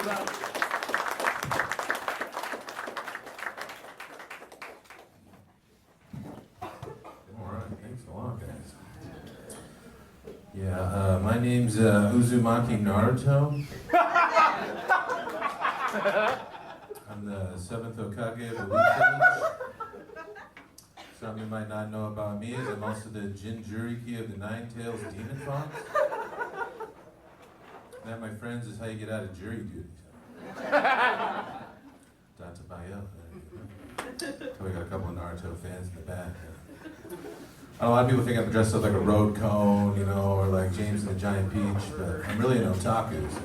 Thanks a lot, guys. Yeah, my name's Uzumaki Naruto. I'm the 7th Hokage of Elite Village. Some you might not know about me is I'm also the Jinchuriki of the Nine-Tails Demon Fox. That, my friends, is how you get out of jury duty. Databayo. We got a couple of Naruto fans in the back. A lot of people think I'm dressed up like a road cone, you know, or like James and the Giant Peach, but I'm really an otaku. So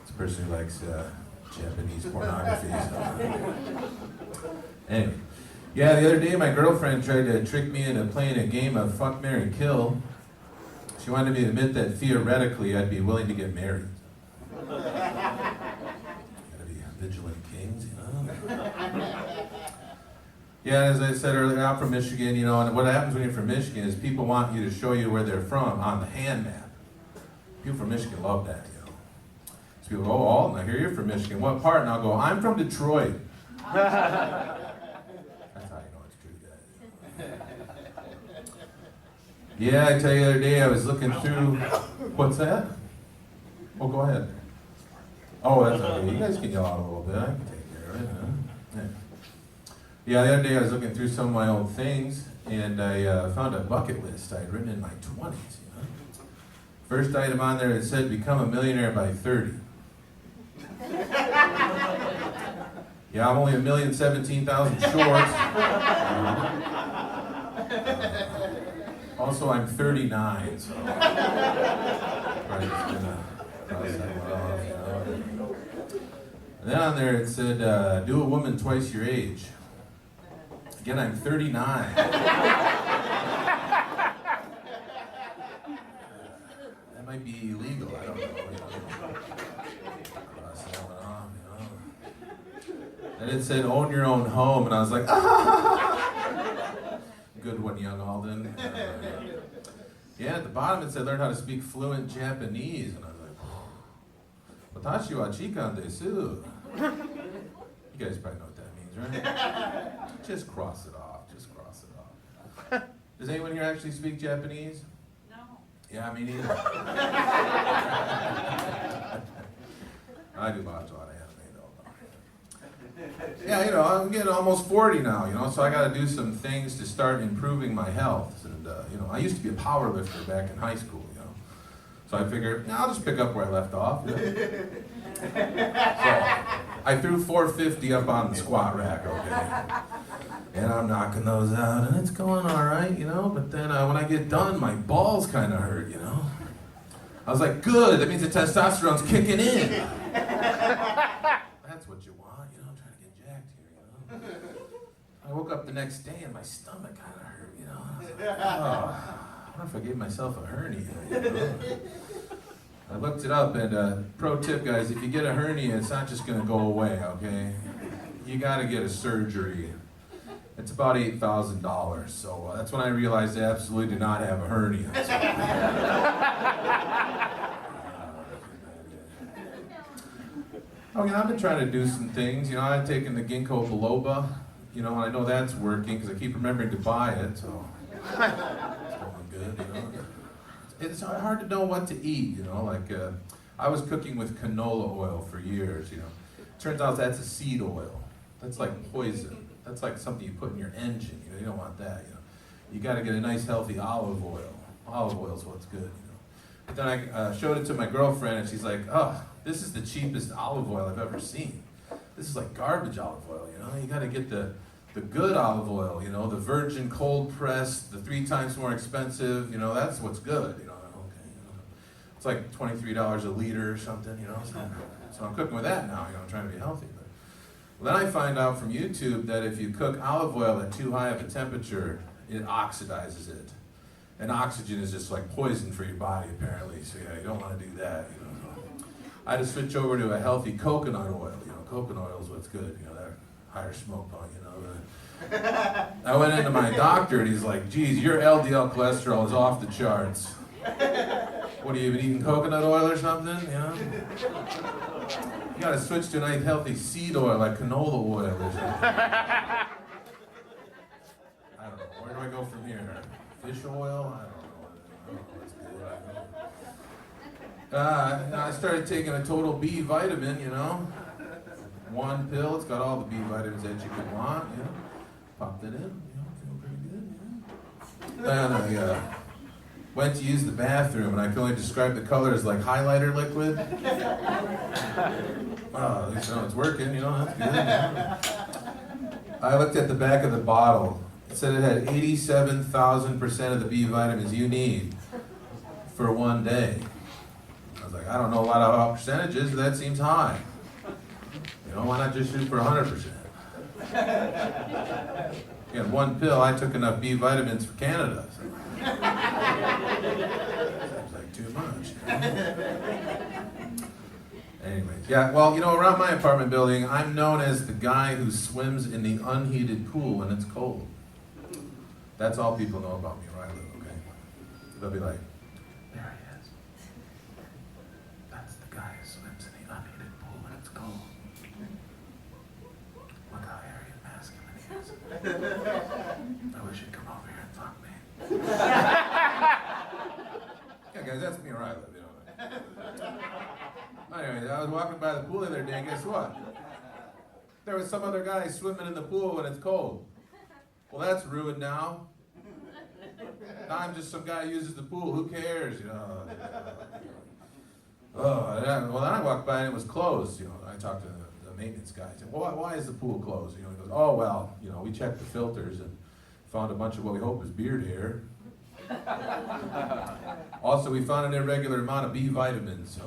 it's a person who likes Japanese pornography. So. Anyway, yeah, the other day my girlfriend tried to trick me into playing a game of Fuck, Marry, Kill. She wanted me to admit that theoretically I'd be willing to get married. Gotta be vigilant kings, you know? Yeah, as I said earlier, I'm from Michigan, you know, and what happens when you're from Michigan is people want you to show you where they're from on the hand map. People from Michigan love that, you know. So people go, oh, Alton, I hear you're from Michigan. What part? And I'll go, I'm from Detroit. That's how you know it's true, guys. Yeah, I tell you the other day I was looking through, what's that? Oh, go ahead. Oh, that's okay. You guys can yell out a little bit. I can take care of it, huh? Yeah. Yeah, the other day I was looking through some of my old things, and I found a bucket list I had written in my 20s, you know. First item on there, it said, become a millionaire by 30. Yeah, I'm only 1,017,000 short. Also, I'm 39, so probably just gonna cross that one off, you know. And then on there it said, do a woman twice your age. Again, I'm 39. That might be illegal, I don't know. Cross that one off, you know. And it said, own your own home, and I was like, good one, young Alden. Yeah, at the bottom it said, learn how to speak fluent Japanese, and I was like, watashi wa chikan desu. You guys probably know what that means, right? Just cross it off. Just cross it off. Does anyone here actually speak Japanese? No. Yeah, me neither. I do watch a lot of anime though. Yeah, you know, I'm getting almost 40 now, you know, so I got to do some things to start improving my health. And, you know, I used to be a power lifter back in high school, you know. So I figured, I'll just pick up where I left off. You know? So I threw 450 up on the squat rack, okay? And I'm knocking those out, and it's going all right, you know? But then when I get done, my balls kind of hurt, you know? I was like, good, that means the testosterone's kicking in. That's what you want, you know? I'm trying to get jacked here, you know? I woke up the next day, and my stomach kind of hurt, you know? I was like, oh, what if I gave myself a hernia, you know? I looked it up, and pro tip, guys, if you get a hernia, it's not just going to go away, okay? You got to get a surgery. It's about $8,000, so that's when I realized I absolutely did not have a hernia. So. Okay, I've been trying to do some things. You know, I've taken the ginkgo biloba, you know, and I know that's working because I keep remembering to buy it, so it's going good, you know. It's hard to know what to eat, you know, like I was cooking with canola oil for years, you know. Turns out that's a seed oil. That's like poison. That's like something you put in your engine, you know, you don't want that, you know. You gotta get a nice healthy olive oil. Olive oil's what's good, you know. But then I showed it to my girlfriend and she's like, oh, this is the cheapest olive oil I've ever seen. This is like garbage olive oil, you know. You gotta get the good olive oil, you know, the virgin cold pressed, the 3 times more expensive, you know, that's what's good, you know. Okay, you know. It's like $23 a liter or something, you know. So I'm cooking with that now, you know, I'm trying to be healthy. Well, then I find out from YouTube that if you cook olive oil at too high of a temperature, it oxidizes it. And oxygen is just like poison for your body, apparently. So yeah, you don't want to do that, you know. I had to switch over to a healthy coconut oil. You know, coconut oil is what's good, you know, that higher smoke point, you know. I went into my doctor and he's like, geez, your LDL cholesterol is off the charts. What, have you been eating coconut oil or something, you know? You gotta switch to a nice healthy seed oil, like canola oil or something. I don't know, where do I go from here? Fish oil? I don't know what's good. I started taking a Total B vitamin, you know? One pill, it's got all the B vitamins that you could want, you know? Popped it in, you know, feel pretty good, yeah. And I went to use the bathroom, and I can only describe the color as like highlighter liquid. Oh, at least I know it's working, you know, that's good. I looked at the back of the bottle. It said it had 87,000% of the B vitamins you need for one day. I was like, I don't know a lot about percentages, but that seems high. You know, why not just shoot for 100%? Again, one pill, I took enough B vitamins for Canada. So. Seems like too much. Anyways, yeah, well, you know, around my apartment building, I'm known as the guy who swims in the unheated pool when it's cold. That's all people know about me where I live, okay? They'll be like, there he is. That's the guy who swims in the unheated pool when it's cold. Look how hairy and masculine he is. I wish he'd come over here and fuck me. Yeah, guys, that's me where I live, you know. Anyway, I was walking by the pool the other day, and guess what? There was some other guy swimming in the pool when it's cold. Well, that's ruined now. Now I'm just some guy who uses the pool. Who cares, you know? Well, then I walked by and it was closed. You know, I talked to the maintenance guy. I said, well, why is the pool closed? You know, he goes, oh, well, you know, we checked the filters and found a bunch of what we hope is beard hair. Also, we found an irregular amount of B vitamins, so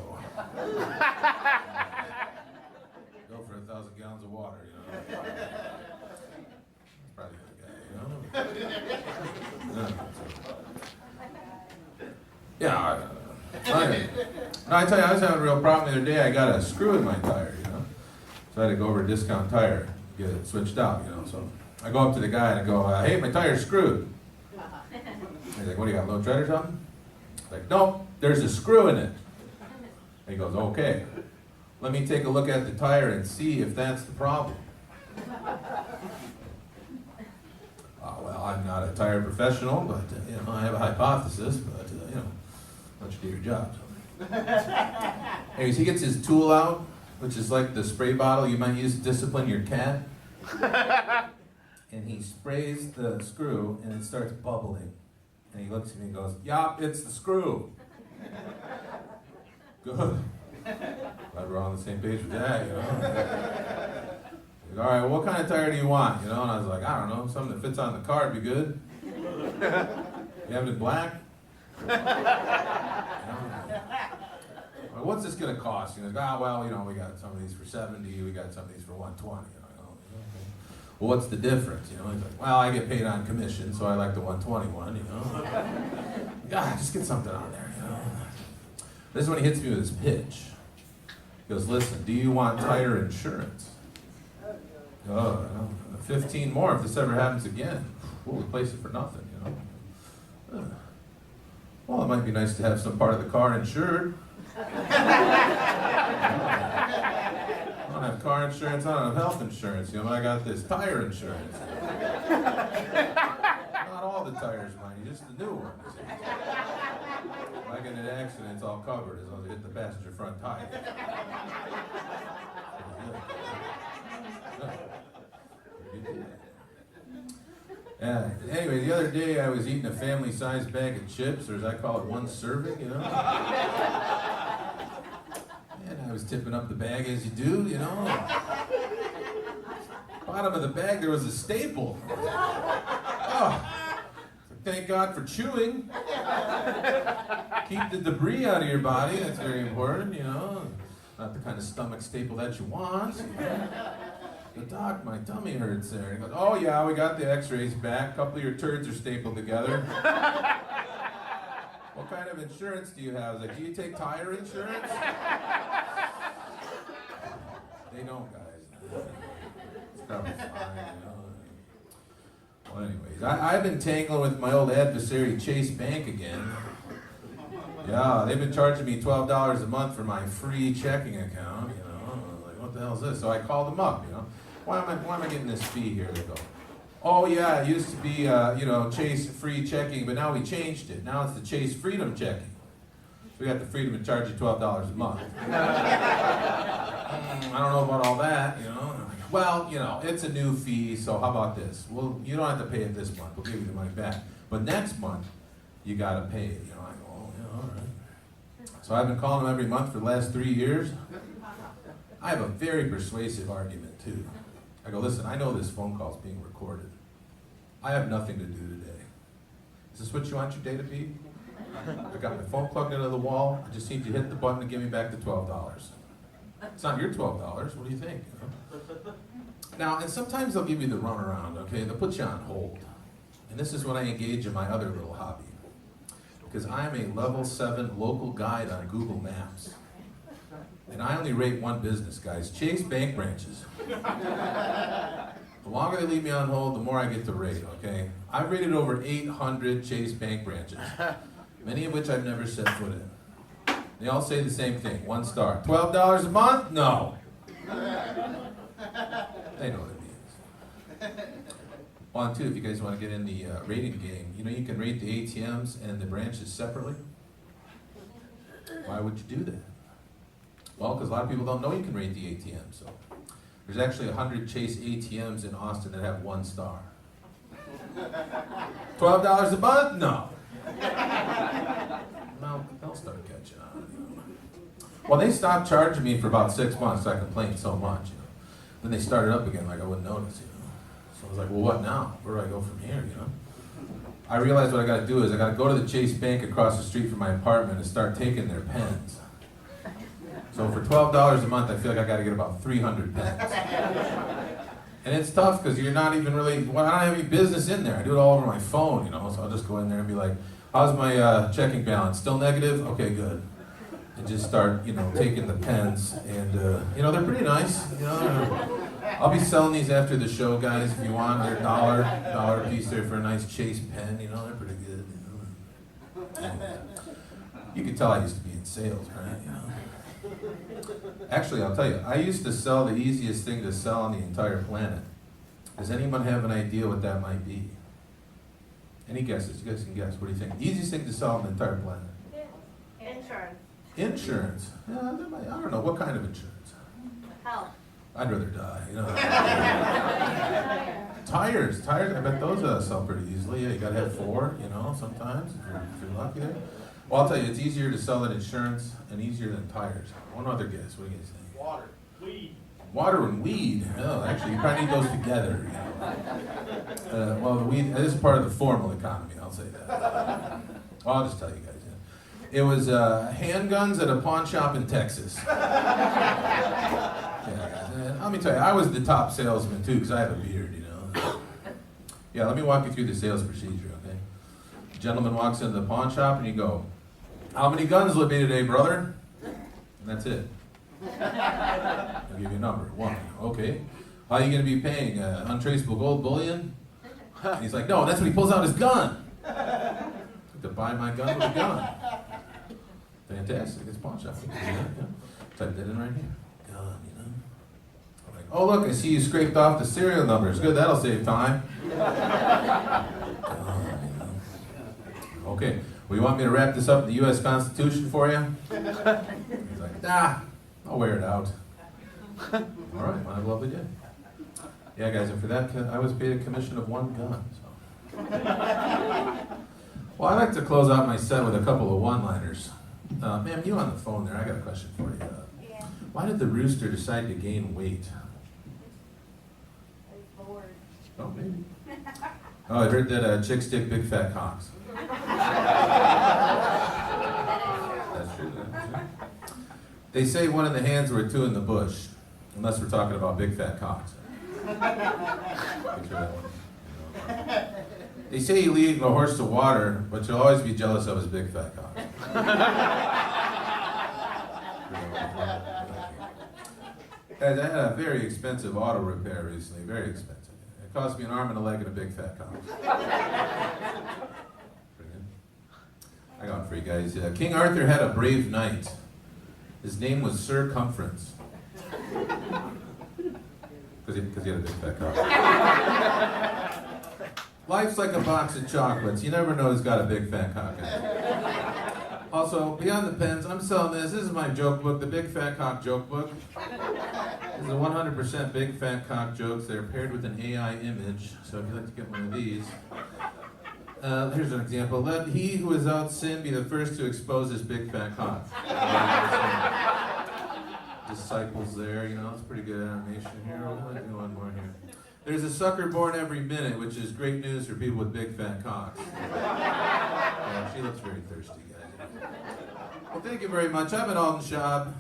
go for 1,000 gallons of water, you know. Probably the guy, you know. Yeah. Anyway, no, I tell you, I was having a real problem the other day. I got a screw in my tire, you know. So I had to go over to Discount Tire, get it switched out, you know. So I go up to the guy and I go, hey, my tire's screwed. He's like, what do you got, low tread or something? I'm like, no, there's a screw in it. And he goes, okay, let me take a look at the tire and see if that's the problem. Well, I'm not a tire professional, but you know, I have a hypothesis, but you know, let you do your job. So. Anyways, he gets his tool out, which is like the spray bottle you might use to discipline your cat. And he sprays the screw and it starts bubbling. And he looks at me and goes, yup, it's the screw. Good. Glad we're all on the same page with that, you know. He's like, all right, well, what kind of tire do you want? You know, and I was like, I don't know, something that fits on the car would be good. You have it in black? You know? Well, what's this gonna cost? He goes, well, you know, we got some of these for 70, we got some of these for 120. You know, well, what's the difference? You know, he's like, well, I get paid on commission, so I like the 121, you know. God, just get something on there, you know. This is when he hits me with his pitch. He goes, listen, do you want tire insurance? Oh, no, 15 more if this ever happens again. We'll replace it for nothing, you know. Well, it might be nice to have some part of the car insured. I don't have car insurance, I don't have health insurance, you know, I got this tire insurance. Not all the tires, mind you, just the new ones. If I get in an accident, it's all covered as long as I hit the passenger front tire. Anyway, the other day I was eating a family-sized bag of chips, or as I call it, one serving, you know. And I was tipping up the bag as you do, you know. Bottom of the bag there was a staple. Oh, thank God for chewing. Keep the debris out of your body, that's very important, you know. Not the kind of stomach staple that you want. The doc, my tummy hurts there. He goes, oh yeah, we got the x-rays back. A couple of your turds are stapled together. What kind of insurance do you have? I was like, do you take tire insurance? They don't, guys. It's probably fine, you know. Well, anyways, I've been tangling with my old adversary, Chase Bank, again. Yeah, they've been charging me $12 a month for my free checking account, you know. I was like, what the hell is this? So I called them up, you know. Why am I getting this fee here? They go, oh yeah, it used to be, Chase free checking, but now we changed it. Now it's the Chase Freedom checking. So we got the freedom to charge you $12 a month. I don't know about all that, you know. Well, it's a new fee, so how about this? Well, you don't have to pay it this month. We'll give you the money back. But next month, you got to pay it. You know, I go, oh, yeah, all right. So I've been calling them every month for the last 3 years. I have a very persuasive argument, too. I go, listen, I know this phone call's being recorded. I have nothing to do today. Is this what you want your day to be? I got my phone plugged into the wall. I just need you to hit the button to give me back the $12. It's not your $12. What do you think? You know? Now, and sometimes they'll give you the runaround, okay? They'll put you on hold. And this is when I engage in my other little hobby. Because I am a level 7 local guide on Google Maps. And I only rate one business, guys. Chase Bank branches. The longer they leave me on hold, the more I get to rate, okay? I've rated over 800 Chase Bank branches. Many of which I've never set foot in. They all say the same thing, 1 star. $12 a month? No. They know what it means. One, two, if you guys want to get in the rating game, you can rate the ATMs and the branches separately. Why would you do that? Well, because a lot of people don't know you can rate the ATMs. So there's actually 100 Chase ATMs in Austin that have 1 star. $12 a month? No. No, they'll start catching on. Well, they stopped charging me for about 6 months. I complained so much. Then they started up again like I wouldn't notice. So I was like, well, what now? Where do I go from here? I realized what I got to do is I got to go to the Chase Bank across the street from my apartment and start taking their pens. So for $12 a month, I feel like I got to get about 300 pens. And it's tough because you're not even really, I don't have any business in there. I do it all over my phone, so I'll just go in there and be like, how's my checking balance? Still negative? Okay, good. And just start, taking the pens. And, they're pretty nice. I'll be selling these after the show, guys, if you want. They're $1 a piece there for a nice Chase pen. They're pretty good. You can tell I used to be in sales, right? Actually, I'll tell you, I used to sell the easiest thing to sell on the entire planet. Does anyone have an idea what that might be? Any guesses? You guys can guess. What do you think? Easiest thing to sell on the entire planet? Insurance. Insurance? Yeah, I don't know. What kind of insurance? Health. I'd rather die, Tires. I bet those sell pretty easily. Yeah, you gotta have 4, sometimes, if you're lucky there. Well, I'll tell you, it's easier to sell than insurance and easier than tires. One other guess. What do you guys think? Water. Weed. Water and weed. Oh, actually, you probably need those together. Well, the weed is part of the formal economy, I'll say that. Well, I'll just tell you guys. It was handguns at a pawn shop in Texas. Let me tell you, I was the top salesman too, because I have a beard, Yeah, let me walk you through the sales procedure, okay? The gentleman walks into the pawn shop and you go, how many guns will it be today, brother? And that's it. I'll give you a number, 1. Okay. How are you going to be paying? Untraceable gold bullion? And he's like, no, that's when he pulls out his gun. To buy my gun with a gun. Fantastic, it's pawn shop. Type that in right here. Gun, Like, oh look, I see you scraped off the serial numbers. Good, that'll save time. Okay, well, you want me to wrap this up in the U.S. Constitution for you? He's like, I'll wear it out. All right, well, have a lovely day. Yeah, guys, and for that, I was paid a commission of 1 gun. So. Well, I like to close out my set with a couple of one-liners. Ma'am, you on the phone there, I got a question for you. Yeah. Why did the rooster decide to gain weight? He's bored. Oh, maybe. Oh, I heard that chicks take big fat cocks. That's true. They say 1 in the hands were 2 in the bush, unless we're talking about big fat cocks. Picture that one. They say you lead a horse to water, but you'll always be jealous of his big fat cock. Guys, I had a very expensive auto repair recently, very expensive. It cost me an arm and a leg and a big fat cock. Pretty good. I got for you guys. King Arthur had a brave knight. His name was Circumference. Because he had a big fat cock. Life's like a box of chocolates. You never know who's got a big fat cock in it. Also, beyond the pens, I'm selling this. This is my joke book, the Big Fat Cock Joke Book. This is a 100% big fat cock jokes. They're paired with an AI image. So if you'd like to get one of these. Here's an example. Let he who is without sin be the first to expose his big fat cock. Disciples there, you know, it's pretty good animation here. We'll do one more here. There's a sucker born every minute, which is great news for people with big fat cocks. Yeah, she looks very thirsty, guys. Well, thank you very much. I'm at Alden Shab.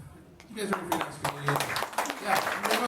You guys ready for your next comedian? Yeah.